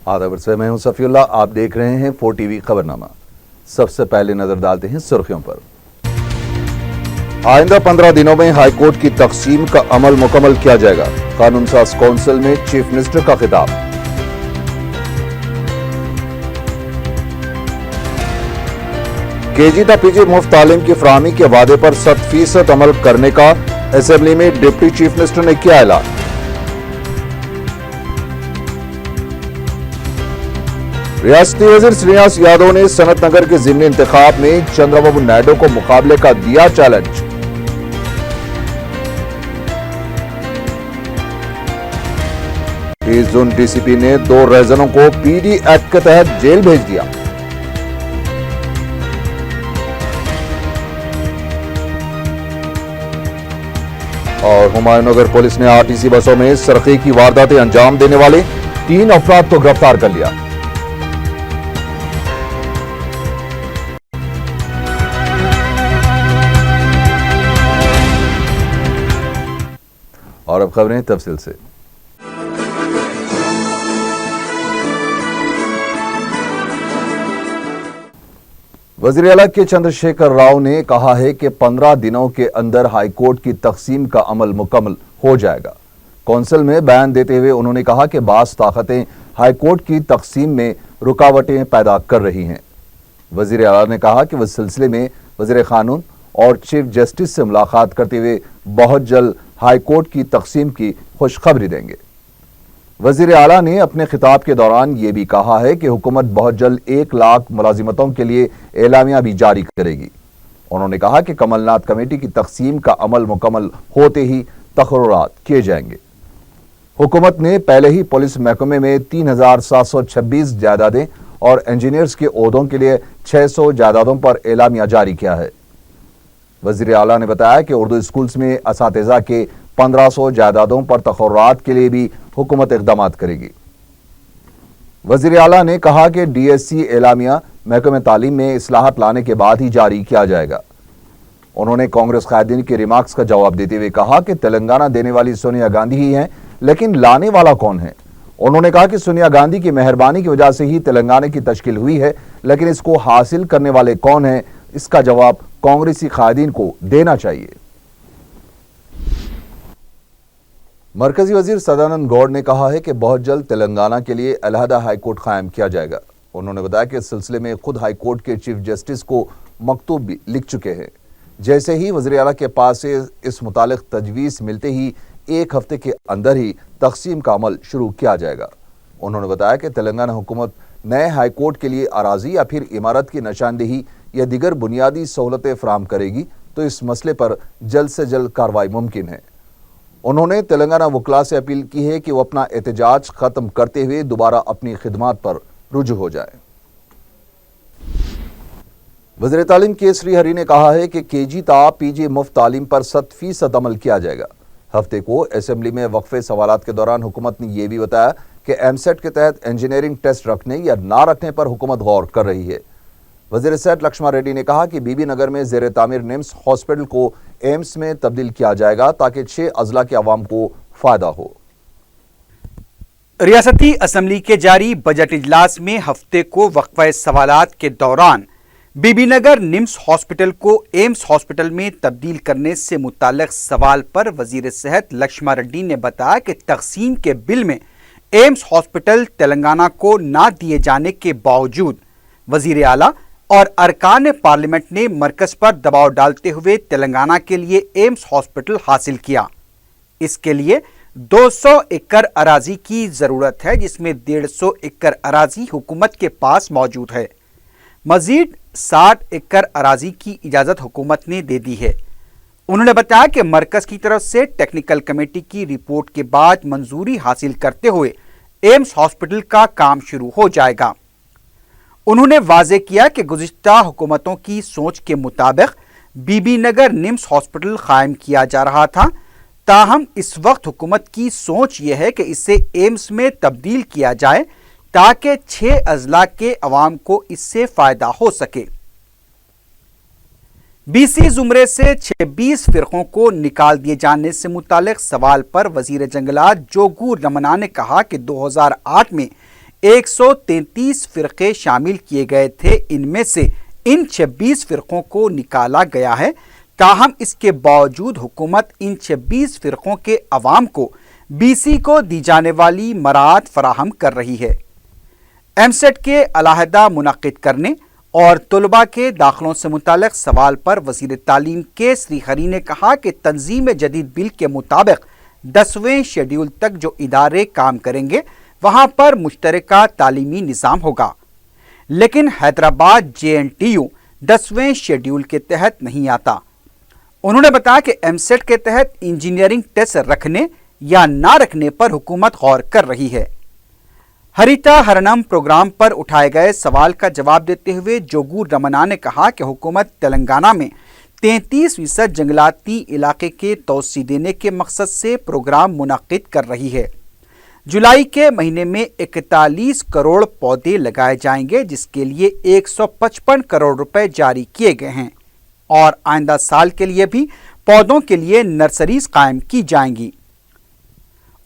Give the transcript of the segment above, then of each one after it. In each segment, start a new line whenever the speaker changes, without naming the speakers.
आदाब से मैं हूं सफीउल्लाह, आप देख रहे हैं 4 टीवी खबरनामा। सबसे पहले नजर डालते हैं सुर्खियों पर। आइंदा 15 दिनों में हाईकोर्ट की तकसीम का अमल मुकम्मल किया जाएगा। कानून साज कौंसिल में चीफ मिनिस्टर का खिताब। केजी ता पीजी मुफ्त तालीम की फराहमी के वादे पर 100% अमल करने का असेंबली में डिप्टी चीफ मिनिस्टर ने किया ऐलान। रियासती वजीर श्रीनिवास यादव ने सनत नगर के ज़िमनी इंतखाब में चंद्रबाबू नायडू को मुकाबले का दिया चैलेंज। इस जोन डीसीपी ने 2 रेजनों को पीडी एक्ट के तहत जेल भेज दिया। और हुमायूंनगर पुलिस ने आरटीसी बसों में सरखी की वारदातें अंजाम देने वाले 3 अफराद को गिरफ्तार कर लिया। और अब खबरें तफसील से। वज़ीर आला के चंद्रशेखर राव ने कहा है कि 15 दिनों के अंदर हाईकोर्ट की तकसीम का अमल मुकम्मल हो जाएगा। कौंसिल में बयान देते हुए उन्होंने कहा कि बास ताकतें हाईकोर्ट की तकसीम में रुकावटें पैदा कर रही हैं। वज़ीर आला ने कहा कि वह सिलसिले में वज़ीर कानून और चीफ जस्टिस से मुलाकात करते हुए बहुत जल्द हाईकोर्ट की तकसीम की खुशखबरी देंगे। वज़ीर आला ने अपने खिताब के दौरान ये भी कहा है कि हुकूमत बहुत जल्द 1 लाख मुलाजिमतों के लिए एलामिया भी जारी करेगी। उन्होंने कहा कि कमलनाथ कमेटी की तकसीम का अमल मुकम्मल होते ही तकर्रुरात किए जाएंगे। हुकूमत ने पहले ही पुलिस महकमे में 3726 जायदादें और इंजीनियर्स के ओहदों के लिए 600 जायदादों पर एलामिया जारी किया है। वज़ीर आला ने बताया कि उर्दू स्कूल्स में असातिज़ा के 1500 जायदादों पर तकर्रुरात के लिए भी हुकूमत इक़दामात करेगी। वज़ीर आला ने कहा कि डीएससी एलामिया महकमे तालीम में इस्लाहत लाने के बाद ही जारी किया जाएगा। उन्होंने कांग्रेस कायदीन के रिमार्क्स का जवाब देते हुए कहा कि तेलंगाना देने वाली सोनिया गांधी ही हैं, लेकिन लाने वाला कौन है। उन्होंने कहा कि सोनिया गांधी की मेहरबानी की वजह से ही तेलंगाना की तश्कील हुई है, लेकिन इसको हासिल करने वाले कौन हैं, इसका जवाब कांग्रेसी कायदीन को देना चाहिए। मरकजी वजीर सदानंद गौड़ ने कहा है कि बहुत जल्द तेलंगाना के लिए अलहदा हाईकोर्ट कायम किया जाएगा। उन्होंने बताया कि इस सिलसिले में खुद हाईकोर्ट के चीफ जस्टिस को मकतूब भी लिख चुके हैं। जैसे ही वज़ीर आला के पास से इस मुतालिक तजवीज़ मिलते ही 1 हफ्ते के अंदर ही तकसीम का अमल शुरू किया जाएगा। उन्होंने बताया कि तेलंगाना हुकूमत नए हाईकोर्ट के लिए अराजी या फिर इमारत की निशानदेही या दीगर बुनियादी सहूलतें फराहम करेगी तो इस मसले पर जल्द से जल्द कार्रवाई मुमकिन है। उन्होंने तेलंगाना वकला से अपील की है कि वो अपना एहतजाज खत्म करते हुए दोबारा अपनी खिदमात पर रुजू हो जाए। वज़ीर तालीम के श्री हरी ने कहा है कि केजी ता पीजी मुफ्त तालीम पर 100% अमल किया जाएगा। हफ्ते को असेंबली में वक्फे सवालात के दौरान हुकूमत ने यह भी बताया कि एमसेट के तहत इंजीनियरिंग टेस्ट रखने या ना रखने पर हुकूमत गौर कर रही है। वज़ीर सेहत लक्ष्मण रेड्डी ने कहा कि बीबी नगर में ज़ेर तामीर निम्स हॉस्पिटल को एम्स में तब्दील किया जाएगा ताकि 6 अजला के अवाम को फायदा हो।
रियासती असम्बली के जारी बजट इजलास में हफ्ते को वक्फे सवालात के दौरान बीबी नगर निम्स हॉस्पिटल को एम्स हॉस्पिटल में तब्दील करने से मुताल्लिक सवाल पर वज़ीर सेहत लक्ष्मण रेड्डी ने बताया कि तकसीम के बिल में एम्स हॉस्पिटल तेलंगाना को ना दिए जाने के बावजूद वज़ीर आला और अरकान पार्लियामेंट ने मरकज पर दबाव डालते हुए तेलंगाना के लिए एम्स हॉस्पिटल हासिल किया। इसके लिए 200 एकड़ अराजी की जरूरत है, जिसमें 150 एकड़ अराजी हुकूमत के पास मौजूद है। मजीद 60 एकड़ अराजी की इजाजत हुकूमत ने दे दी है। उन्होंने बताया कि मरकज की तरफ से टेक्निकल कमेटी की रिपोर्ट के बाद मंजूरी हासिल करते हुए एम्स हॉस्पिटल का काम शुरू हो जाएगा। उन्होंने वाजे किया कि गुज़िश्ता हुकूमतों की सोच के मुताबिक बीबी नगर निम्स हॉस्पिटल कायम किया जा रहा था, ताहम इस वक्त हुकूमत की सोच यह है कि इसे एम्स में तब्दील किया जाए ताकि 6 अजला के अवाम को इससे फ़ायदा हो सके। बीसी जुमरे से 26 फिरकों को निकाल दिए जाने से मुतालिक सवाल पर वजीर जंगलात जोगू रमना ने कहा कि 2008 में 133 فرقے شامل کیے گئے تھے، ان میں سے ان 26 فرقوں کو نکالا گیا ہے۔ تاہم اس کے باوجود حکومت ان 26 فرقوں کے عوام کو بی سی کو دی جانے والی مراعات فراہم کر رہی ہے۔ ایم سیٹ کے علیحدہ منعقد کرنے اور طلباء کے داخلوں سے متعلق سوال پر وزیر تعلیم کے سری ہری نے کہا کہ تنظیم جدید بل کے مطابق 10ویں شیڈول تک جو ادارے کام کریں گے وہاں پر مشترکہ تعلیمی نظام ہوگا، لیکن حیدرآباد JNTU 10ویں شیڈول کے تحت نہیں آتا۔ انہوں نے بتایا کہ ایم سیٹ کے تحت انجینئرنگ ٹیسٹ رکھنے یا نہ رکھنے پر حکومت غور کر رہی ہے۔ ہریتا ہرنم پروگرام پر اٹھائے گئے سوال کا جواب دیتے ہوئے جوگو رمنا نے کہا کہ حکومت تلنگانہ میں 33% جنگلاتی علاقے کے توسیع دینے کے مقصد سے پروگرام منعقد کر رہی ہے۔ جولائی کے مہینے میں 41 کروڑ پودے لگائے جائیں گے، جس کے لیے 155 کروڑ روپے جاری کیے گئے ہیں، اور آئندہ سال کے لیے بھی پودوں کے لیے نرسریز قائم کی جائیں گی۔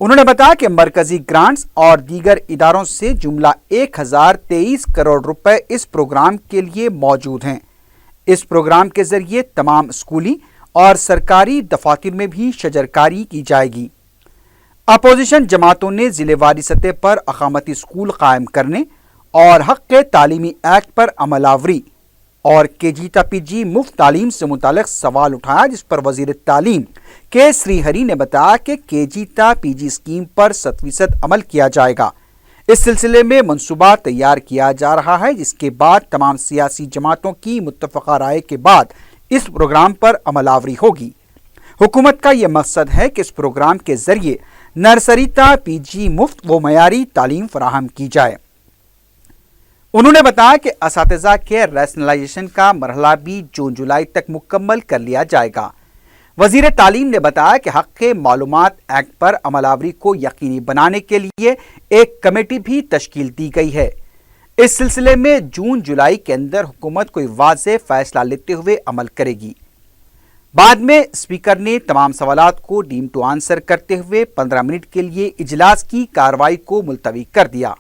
انہوں نے بتایا کہ مرکزی گرانٹس اور دیگر اداروں سے جملہ 1023 کروڑ روپے اس پروگرام کے لیے موجود ہیں۔ اس پروگرام کے ذریعے تمام اسکولی اور سرکاری دفاتر میں بھی شجرکاری کی جائے گی۔ اپوزیشن جماعتوں نے ضلع واری سطح پر اقامتی اسکول قائم کرنے اور حق تعلیمی ایکٹ پر عمل آوری اور KG تا PG مفت تعلیم سے متعلق سوال اٹھایا، جس پر وزیر تعلیم کے سری ہری نے بتایا کہ KG تا PG اسکیم پر 100% عمل کیا جائے گا۔ اس سلسلے میں منصوبہ تیار کیا جا رہا ہے، جس کے بعد تمام سیاسی جماعتوں کی متفقہ رائے کے بعد اس پروگرام پر عمل آوری ہوگی۔ حکومت کا یہ مقصد ہے کہ اس پروگرام کے ذریعے نرسری تا PG مفت و معیاری تعلیم فراہم کی جائے۔ انہوں نے بتایا کہ اساتذہ کے ریشنلائزیشن کا مرحلہ بھی جون جولائی تک مکمل کر لیا جائے گا۔ وزیر تعلیم نے بتایا کہ حق معلومات ایکٹ پر عمل آوری کو یقینی بنانے کے لیے ایک کمیٹی بھی تشکیل دی گئی ہے۔ اس سلسلے میں جون جولائی کے اندر حکومت کوئی واضح فیصلہ لیتے ہوئے عمل کرے گی۔ بعد میں اسپیکر نے تمام سوالات کو ڈیم ٹو آنسر کرتے ہوئے 15 منٹ کے لیے اجلاس کی کارروائی کو ملتوی کر دیا۔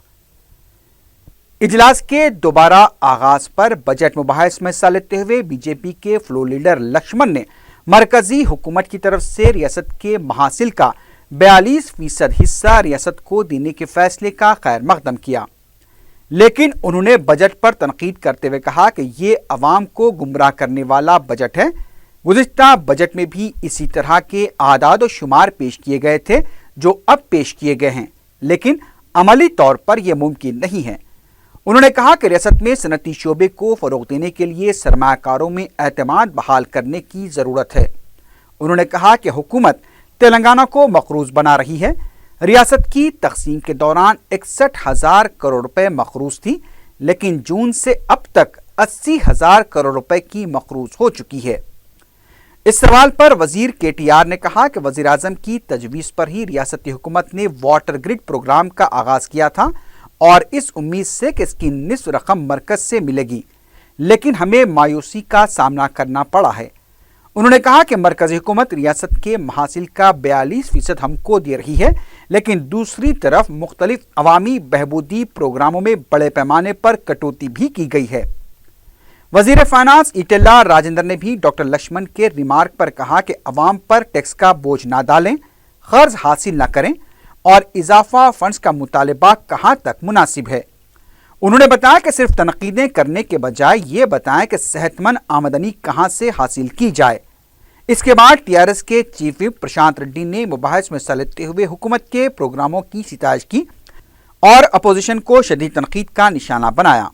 اجلاس کے دوبارہ آغاز پر بجٹ مباحث میں حصہ لیتے ہوئے BJP کے فلور لیڈر لکشمن نے مرکزی حکومت کی طرف سے ریاست کے محاصل کا 42% حصہ ریاست کو دینے کے فیصلے کا خیر مقدم کیا، لیکن انہوں نے بجٹ پر تنقید کرتے ہوئے کہا کہ یہ عوام کو گمراہ کرنے والا بجٹ ہے۔ گزشتہ بجٹ میں بھی اسی طرح کے اعداد و شمار پیش کیے گئے تھے جو اب پیش کیے گئے ہیں، لیکن عملی طور پر یہ ممکن نہیں ہے۔ انہوں نے کہا کہ ریاست میں صنعتی شعبے کو فروغ دینے کے لیے سرمایہ کاروں میں اعتماد بحال کرنے کی ضرورت ہے۔ انہوں نے کہا کہ حکومت تلنگانہ کو مقروض بنا رہی ہے۔ ریاست کی تقسیم کے دوران 61,000 کروڑ روپے مقروض تھی، لیکن جون سے اب تک 80,000 کروڑ روپے کی مقروض ہو چکی ہے۔ اس سوال پر وزیر KTR نے کہا کہ وزیر اعظم کی تجویز پر ہی ریاستی حکومت نے واٹر گرڈ پروگرام کا آغاز کیا تھا، اور اس امید سے کہ اس کی نصف رقم مرکز سے ملے گی، لیکن ہمیں مایوسی کا سامنا کرنا پڑا ہے۔ انہوں نے کہا کہ مرکزی حکومت ریاست کے محاصل کا 42% ہم کو دے رہی ہے، لیکن دوسری طرف مختلف عوامی بہبودی پروگراموں میں بڑے پیمانے پر کٹوتی بھی کی گئی ہے۔ وزیر فائنانس ایٹلہ راجندر نے بھی ڈاکٹر لکشمن کے ریمارک پر کہا کہ عوام پر ٹیکس کا بوجھ نہ ڈالیں، قرض حاصل نہ کریں، اور اضافہ فنڈز کا مطالبہ کہاں تک مناسب ہے۔ انہوں نے بتایا کہ صرف تنقیدیں کرنے کے بجائے یہ بتائیں کہ صحت مند آمدنی کہاں سے حاصل کی جائے۔ اس کے بعد TRS کے چیف وپ پرشانت ریڈی نے مباحث میں حصہ لیتے ہوئے حکومت کے پروگراموں کی ستائش کی اور اپوزیشن کو شدید تنقید کا نشانہ بنایا۔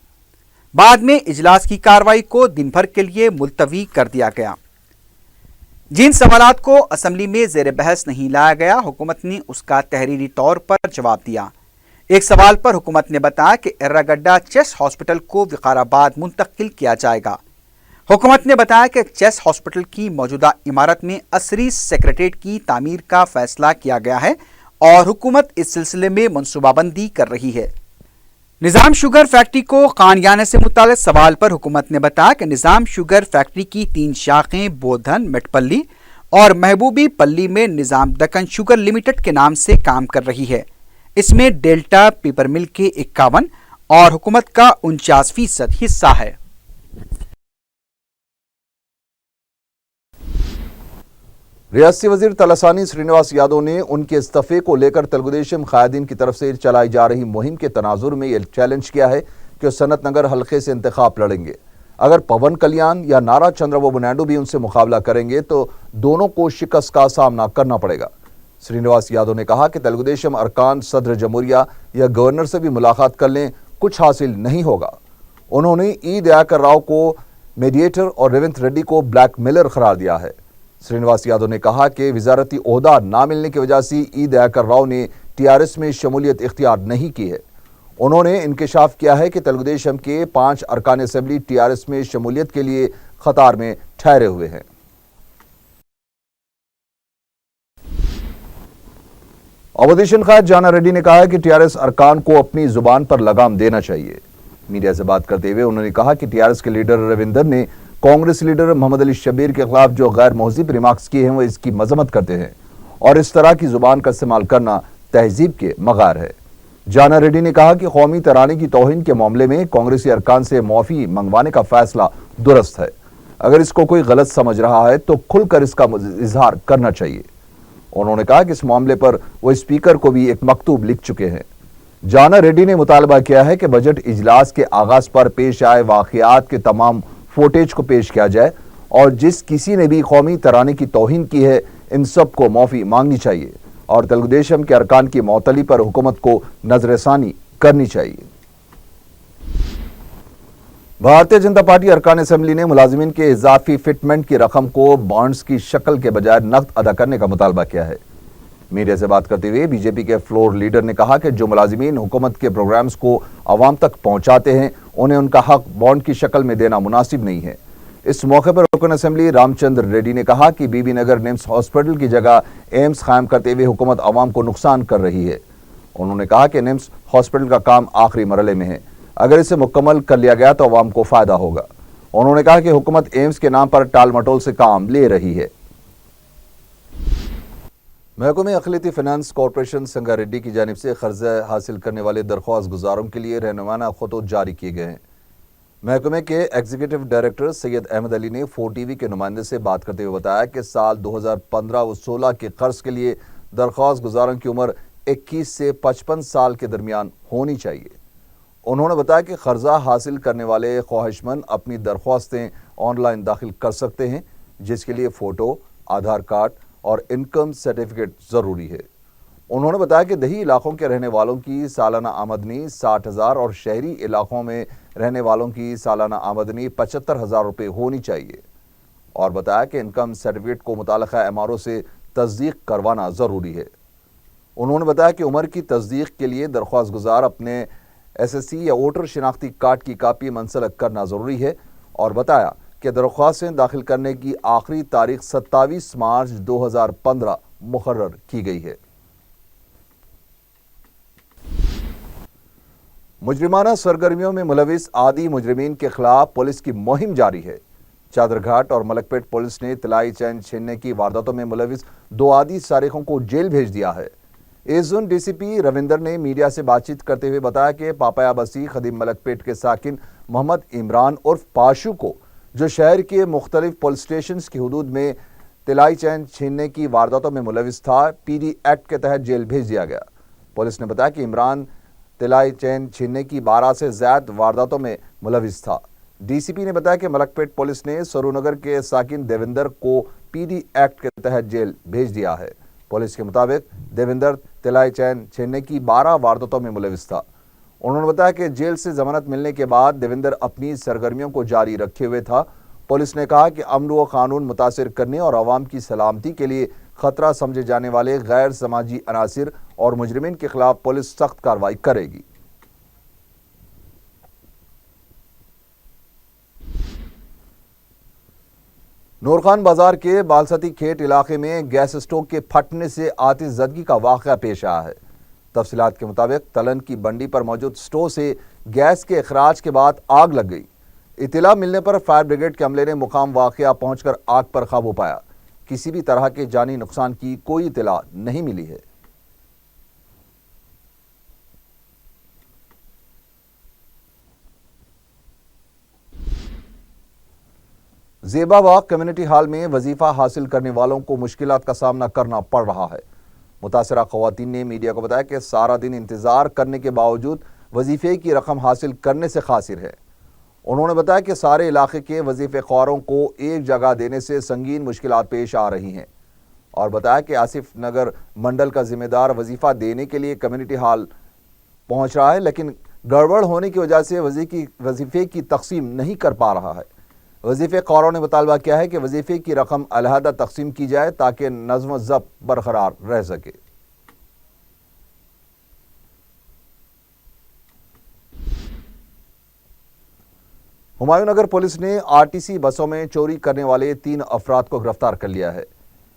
بعد میں اجلاس کی کارروائی کو دن بھر کے لیے ملتوی کر دیا گیا۔ جن سوالات کو اسمبلی میں زیر بحث نہیں لایا گیا، حکومت نے اس کا تحریری طور پر جواب دیا۔ ایک سوال پر حکومت نے بتایا کہ ایراگڈا چیسٹ ہاسپٹل کو وقار آباد منتقل کیا جائے گا۔ حکومت نے بتایا کہ چیسٹ ہاسپٹل کی موجودہ عمارت میں عصری سیکریٹریٹ کی تعمیر کا فیصلہ کیا گیا ہے اور حکومت اس سلسلے میں منصوبہ بندی کر رہی ہے۔ نظام شوگر فیکٹری کو قانیانے سے متعلق سوال پر حکومت نے بتایا کہ نظام شوگر فیکٹری کی 3 شاخیں بودھن، مٹپلی اور محبوبی پلی میں نظام دکن شوگر لمیٹڈ کے نام سے کام کر رہی ہے۔ इसमें डेल्टा पेपर मिल के 51 और हुकूमत का 49% हिस्सा है।
रियासती वजीर तलसानी श्रीनिवास यादव ने उनके इस्तीफे को लेकर तेलुगुदेशम कायदीन की तरफ से चलाई जा रही मुहिम के तनाजुर में यह चैलेंज किया है कि वो सनत नगर हल्के से इंतखाब लड़ेंगे। अगर पवन कल्याण या नारा चंद्रबाबू नायडू भी उनसे मुकाबला करेंगे तो दोनों को शिकस्त का सामना करना पड़ेगा। श्रीनिवास यादव ने कहा कि तेलुगुदेशम अरकान सदर जमहूरिया या गवर्नर से भी मुलाकात कर लें, कुछ हासिल नहीं होगा। उन्होंने ई दयाकर राव को मीडिएटर और रेवंत रेड्डी को ब्लैकमेलर करार दिया है। श्रीनिवास यादव ने कहा कि वजारती ओहदा ना मिलने की वजह से ई दयाकर राव ने टीआरएस में शमूलियत इख्तियार नहीं की है। उन्होंने इंकशाफ किया है कि तेलुगुदेशम के 5 अरकान असेंबली टीआरएस में शमूलियत के लिए कतार में ठहरे हुए हैं। अपोजिशन कायद जाना रेड्डी ने कहा है कि टीआरएस अरकान को अपनी जुबान पर लगाम देना चाहिए। मीडिया से बात करते हुए उन्होंने कहा कि टीआरएस के लीडर रविंदर ने कांग्रेस लीडर मोहम्मद अली शब्बीर के खिलाफ जो गैर महज़िब रिमार्क्स किए हैं वो इसकी मजम्मत करते हैं और इस तरह की जुबान का इस्तेमाल करना तहजीब के मगार है। जाना रेड्डी ने कहा कि कौमी तराने की तौहीन के मामले में कांग्रेसी अरकान से माफी मंगवाने का फैसला दुरुस्त है। अगर इसको कोई गलत समझ रहा है तो खुलकर इसका इजहार करना चाहिए। उन्होंने कहा कि इस मामले पर वो स्पीकर को भी एक मकतूब लिख चुके हैं। जाना रेड्डी ने मुतालबा किया है कि बजट इजलास के आगाज पर पेश आए वाकयात के तमाम फुटेज को पेश किया जाए और जिस किसी ने भी कौमी तराने की तौहीन की है इन सब को माफी मांगनी चाहिए और तेलुगुदेशम के अरकान की मौतली पर हुकूमत को नजरसानी करनी चाहिए। भारतीय जनता पार्टी अरकान असेंबली ने मुलाजिमीन के इजाफी फिटमेंट की रकम को बॉन्ड्स की शक्ल के बजाय नकद अदा करने का मुतालबा किया है। मीडिया से बात करते हुए बीजेपी के फ्लोर लीडर ने कहा कि जो मुलाजिमीन हुकूमत के प्रोग्राम्स को अवाम तक पहुंचाते हैं उन्हें उनका हक बॉन्ड की शक्ल में देना मुनासिब नहीं है। इस मौके पर रुकन असेंबली रामचंद्र रेड्डी ने कहा कि बीबी नगर निम्स हॉस्पिटल की जगह एम्स कायम करते हुए हुकूमत अवाम को नुकसान कर रही है। उन्होंने कहा कि निम्स हॉस्पिटल का काम आखिरी मरहले में है, अगर इसे मुकम्मल कर लिया गया तो अवाम को फायदा होगा। उन्होंने कहा कि हुकूमत एम्स के नाम पर टाल मटोल से काम ले रही है। महकमे अखिलती फाइनेंस कॉरपोरेशन संगारेड्डी की जानिब से कर्जा हासिल करने वाले दरख्वास्त गुजारों के लिए रहनुमाना खतूत जारी किए गए हैं। महकमे के एग्जीक्यूटिव डायरेक्टर सैयद अहमद अली ने 4TV के नुमाइंदे से बात करते हुए बताया कि साल 2015 व 16 के कर्ज के लिए दरख्वास्त गुजारों की उम्र 21 से 55 साल के दरमियान होनी चाहिए। उन्होंने बताया कि कर्जा हासिल करने वाले ख्वाहिशमंद अपनी दरख्वास्तें ऑनलाइन दाखिल कर सकते हैं, जिसके लिए फ़ोटो, आधार कार्ड और इनकम सर्टिफिकेट ज़रूरी है। उन्होंने बताया कि दही इलाकों के रहने वालों की सालाना आमदनी 60,000 और शहरी इलाकों में रहने वालों की सालाना आमदनी 75,000 रुपये होनी चाहिए और बताया कि इनकम सर्टिफिकेट को मुताल्लिका एमआरओ से तस्दीक करवाना ज़रूरी है। उन्होंने बताया कि उम्र की तस्दीक के लिए दरख्वास्त गुजार अपने SSC या वोटर शिनाख्ती कार्ड की कापी मंसलक करना ज़रूरी है और बताया कि दरख्वास्तें दाखिल करने की आखिरी तारीख 27 मार्च 2015 मुकर्रर की गई है। मुजरिमाना सरगर्मियों में मुलविस आदि मुजरिमीन के खिलाफ पुलिस की मुहिम जारी है। चादरघाट और मलकपेट पुलिस ने तलाई चैन छीनने की वारदातों में मुलविस 2 आदि सारिकों को जेल भेज दिया है। एजोन डीसीपी रविंदर ने मीडिया से बातचीत करते हुए बताया कि पापाया बसी खदीम मलकपेट के साकिन मोहम्मद इमरान उर्फ पाशू को, जो शहर के मुख्तलिफ पुलिस स्टेशन की हदूद में तलाई चैन छीनने की वारदातों में मुलविस था, PD एक्ट के तहत जेल भेज दिया गया। पुलिस ने बताया कि इमरान तलाई चैन छीनने की 12 से ज्यादा वारदातों में मुलविस था। डीसीपी ने बताया कि मलकपेट पुलिस ने सरूनगर के साकिन देविंदर को PD एक्ट के तहत जेल भेज दिया है। पुलिस के मुताबिक देविंदर तलाई चैन छीनने की 12 वारदातों में मुलविस था। उन्होंने बताया कि जेल से जमानत मिलने के बाद देविंदर अपनी सरगर्मियों को जारी रखे हुए था। पुलिस ने कहा कि अमन व कानून मुतासिर करने और आवाम की सलामती के लिए खतरा समझे जाने वाले गैर समाजी अनासिर और मुजरिमीन के खिलाफ पुलिस सख्त कार्रवाई करेगी। नूरखान बाजार के बालसती खेत इलाके में गैस स्टोव के फटने से आतिशज़दगी का वाक़या पेश आया है। तफसीलात के मुताबिक तलन की बंडी पर मौजूद स्टोव से गैस के अखराज के बाद आग लग गई। इत्तला मिलने पर फायर ब्रिगेड के अमले ने मुकाम वाक़या पहुंचकर आग पर काबू पाया। किसी भी तरह के जानी नुकसान की कोई इत्तला नहीं मिली है। زیبا باغ کمیونٹی ہال میں وظیفہ حاصل کرنے والوں کو مشکلات کا سامنا کرنا پڑ رہا ہے۔ متاثرہ خواتین نے میڈیا کو بتایا کہ سارا دن انتظار کرنے کے باوجود وظیفے کی رقم حاصل کرنے سے قاصر ہے۔ انہوں نے بتایا کہ سارے علاقے کے وظیفے خواروں کو ایک جگہ دینے سے سنگین مشکلات پیش آ رہی ہیں، اور بتایا کہ آصف نگر منڈل کا ذمہ دار وظیفہ دینے کے لیے کمیونٹی ہال پہنچ رہا ہے، لیکن گڑبڑ ہونے کی وجہ سے وظیفے کی تقسیم نہیں کر پا رہا ہے۔ وظیفے خواروں نے مطالبہ کیا ہے کہ وظیفے کی رقم علیحدہ تقسیم کی جائے تاکہ نظم و ضبط برقرار رہ سکے۔ ہمایوں نگر پولیس نے آرٹیسی بسوں میں چوری کرنے والے 3 افراد کو گرفتار کر لیا ہے۔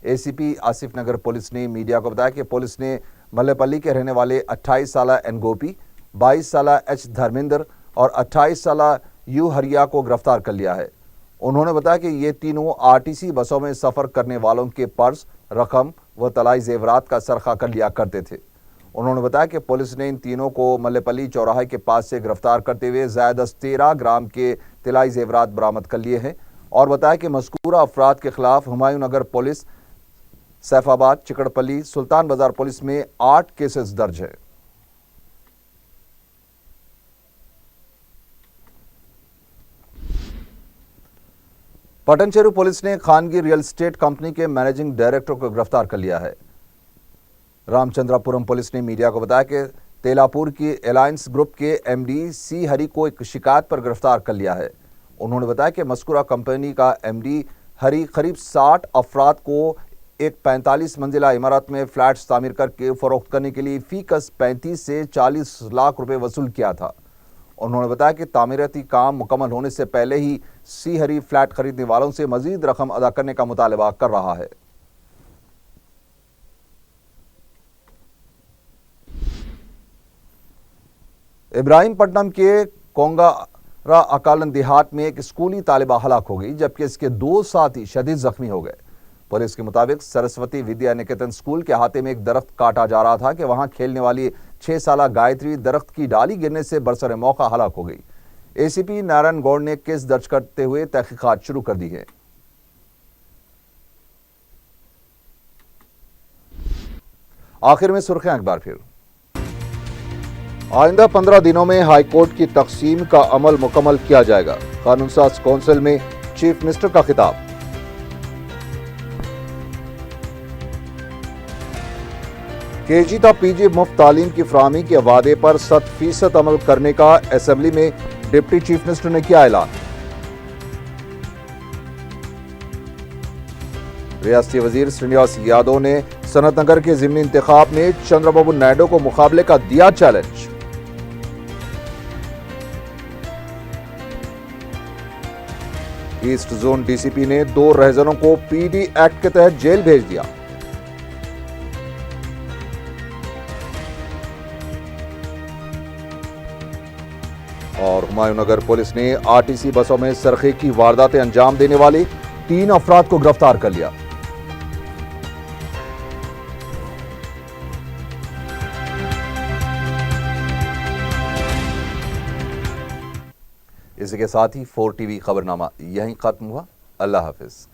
اے سی پی آصف نگر پولیس نے میڈیا کو بتایا کہ پولیس نے ملے پلی کے رہنے والے 28 سالہ این گوپی، 22 سالہ ایچ دھرمیندر اور 28 سالہ یو ہریا کو گرفتار کر لیا ہے۔ انہوں نے بتایا کہ یہ تینوں آرٹیسی بسوں میں سفر کرنے والوں کے پرس، رقم و طلائی زیورات کا سرقہ کر لیا کرتے تھے۔ انہوں نے بتایا کہ پولیس نے ان تینوں کو ملے پلی چوراہے کے پاس سے گرفتار کرتے ہوئے زائد از 13 گرام کے طلائی زیورات برآمد کر لیے ہیں، اور بتایا کہ مذکورہ افراد کے خلاف ہمایوں نگر پولیس، سیف آباد، چکڑ پلی، سلطان بازار پولیس میں 8 کیسز درج ہیں۔ پٹن چیرو پولیس نے خانگی ریل اسٹیٹ کمپنی کے مینیجنگ ڈائریکٹر کو گرفتار کر لیا ہے۔ رام چندرا پورم پولیس نے میڈیا کو بتایا کہ تیلاپور کی الائنس گروپ کے ایم ڈی سی ہری کو ایک شکایت پر گرفتار کر لیا ہے۔ انہوں نے بتایا کہ مذکورہ کمپنی کا ایم ڈی ہری قریب 60 افراد کو ایک 45 منزلہ عمارت میں فلیٹس تعمیر کر کے فروخت کرنے کے لیے فی کس 35 سے 40 لاکھ روپے وصول کیا تھا۔ انہوں نے بتایا کہ تعمیراتی کام مکمل ہونے سے پہلے ہی سی ہری فلیٹ خریدنے والوں سے مزید رقم ادا کرنے کا مطالبہ کر رہا ہے۔ ابراہیم پٹنم کے کونگارا اکالن دیہات میں ایک اسکولی طالبہ ہلاک ہو گئی، جبکہ اس کے 2 ساتھی شدید زخمی ہو گئے۔ پولیس کے مطابق سرسوتی ودیا نکیتن اسکول کے احاطے میں ایک درخت کاٹا جا رہا تھا کہ وہاں کھیلنے والی 6 سالہ گایتری درخت کی ڈالی گرنے سے برسر موقع ہلاک ہو گئی۔ اے سی پی نارائن گوڑ نے کیس درج کرتے ہوئے تحقیقات شروع کر دی ہے۔ آخر میں سرخیاں ایک بار پھر۔ آئندہ 15 دنوں میں ہائی کورٹ کی تقسیم کا عمل مکمل کیا جائے گا، قانون ساز کونسل میں چیف منسٹر کا خطاب۔ کے جی تا پی جی مفت تعلیم کی فراہمی کے وعدے پر 100% عمل کرنے کا اسمبلی میں ڈپٹی چیف منسٹر نے کیا اعلان۔ ریاستی وزیر سرینیواس یادو نے صنعت نگر کے ضمنی انتخاب میں چندرا بابو نائیڈو کو مقابلے کا دیا challenge. East zone D C P نے 2 رہزنوں کو پی ڈی ایکٹ کے تحت جیل بھیج دیا۔ اور ہمایوں نگر پولیس نے آر ٹی سی بسوں میں سرقے کی وارداتیں انجام دینے والے 3 افراد کو گرفتار کر لیا۔ اسی کے ساتھ ہی 4 ٹی وی خبرنامہ یہیں ختم ہوا۔ اللہ حافظ۔